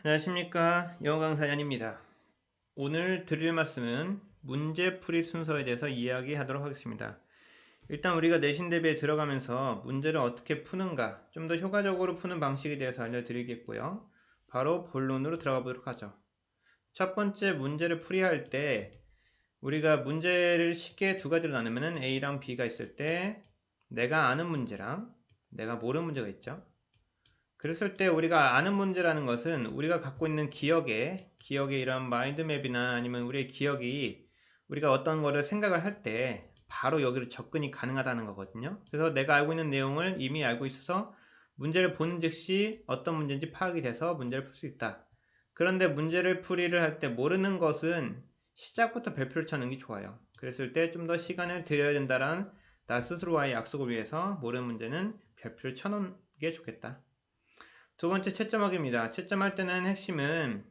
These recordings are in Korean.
안녕하십니까. 영어 강사 얀입니다. 오늘 드릴 말씀은 문제풀이 순서에 대해서 이야기하도록 하겠습니다. 일단 우리가 내신 대비에 들어가면서 문제를 어떻게 푸는가, 좀 더 효과적으로 푸는 방식에 대해서 알려드리겠고요. 바로 본론으로 들어가 보도록 하죠. 첫 번째 문제를 풀이할 때 우리가 문제를 쉽게 두 가지로 나누면 A랑 B가 있을 때 내가 아는 문제랑 내가 모르는 문제가 있죠. 그랬을 때 우리가 아는 문제라는 것은 우리가 갖고 있는 기억의 이런 마인드맵이나 아니면 우리의 기억이 우리가 어떤 거를 생각을 할 때 바로 여기로 접근이 가능하다는 거거든요. 그래서 내가 알고 있는 내용을 이미 알고 있어서 문제를 보는 즉시 어떤 문제인지 파악이 돼서 문제를 풀 수 있다. 그런데 문제를 풀이를 할 때 모르는 것은 시작부터 별표를 쳐는 게 좋아요. 그랬을 때 좀 더 시간을 들여야 된다는 나 스스로와의 약속을 위해서 모르는 문제는 별표를 쳐놓는 게 좋겠다. 두 번째 채점하기입니다. 채점할 때는 핵심은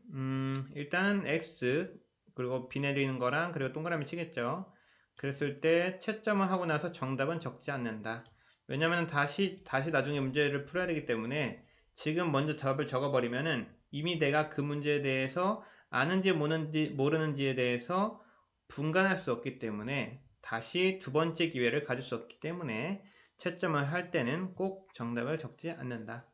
일단 X 그리고 비 내리는 거랑 그리고 동그라미 치겠죠. 그랬을 때 채점을 하고 나서 정답은 적지 않는다. 왜냐면 다시 나중에 문제를 풀어야 되기 때문에 지금 먼저 답을 적어버리면은 이미 내가 그 문제에 대해서 아는지 모르는지에 대해서 분간할 수 없기 때문에 다시 두 번째 기회를 가질 수 없기 때문에 채점을 할 때는 꼭 정답을 적지 않는다.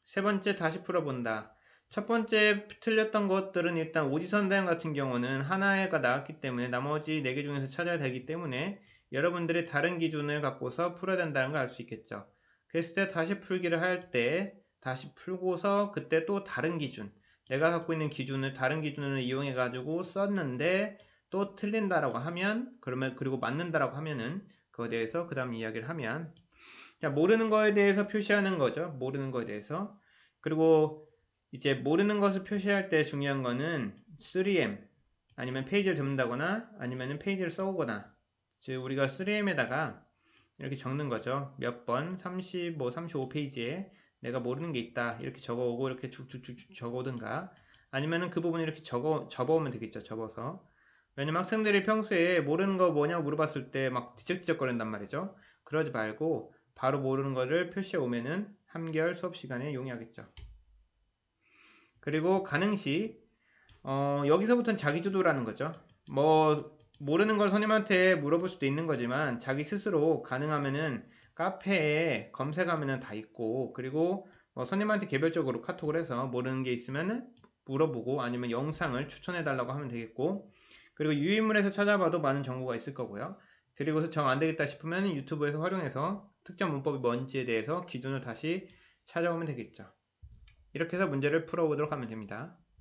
세 번째 다시 풀어본다. 첫 번째 틀렸던 것들은 일단 오지선다형 같은 경우는 하나가 나왔기 때문에 나머지 4개 중에서 찾아야 되기 때문에 여러분들이 다른 기준을 갖고서 풀어야 된다는 걸 알 수 있겠죠. 그랬을 때 다시 풀기를 할 때 다시 풀고서 그때 또 다른 기준, 내가 갖고 있는 기준을 다른 기준을 이용해 가지고 썼는데 또 틀린다라고 하면 그리고 맞는다라고 하면은 그거에 대해서 그 다음 이야기를 하면 자, 모르는 거에 대해서 표시하는 거죠. 모르는 거에 대해서. 그리고 이제 모르는 것을 표시할 때 중요한 거는 3M 아니면 페이지를 접는다거나 아니면 페이지를 써오거나 즉 우리가 3M에다가 이렇게 적는 거죠. 몇 번, 35, 35페이지에 내가 모르는 게 있다. 이렇게 적어오고 이렇게 쭉쭉쭉 적어오든가 아니면은 그 부분을 이렇게 접어오면 되겠죠. 접어서. 왜냐면 학생들이 평소에 모르는 거 뭐냐고 물어봤을 때 막 뒤적뒤적거린단 말이죠. 그러지 말고 바로 모르는 거를 표시해 오면은 한결 수업 시간에 용이하겠죠. 그리고 가능시 여기서부터는 자기주도라는 거죠. 뭐 모르는 걸 선생님한테 물어볼 수도 있는 거지만 자기 스스로 가능하면은 카페에 검색하면은 다 있고 그리고 선생님한테 개별적으로 카톡을 해서 모르는 게 있으면은 물어보고 아니면 영상을 추천해 달라고 하면 되겠고 그리고 유인물에서 찾아봐도 많은 정보가 있을 거고요. 그리고서 정 안 되겠다 싶으면 유튜브에서 활용해서 특정 문법이 뭔지에 대해서 기준을 다시 찾아오면 되겠죠. 이렇게 해서 문제를 풀어보도록 하면 됩니다.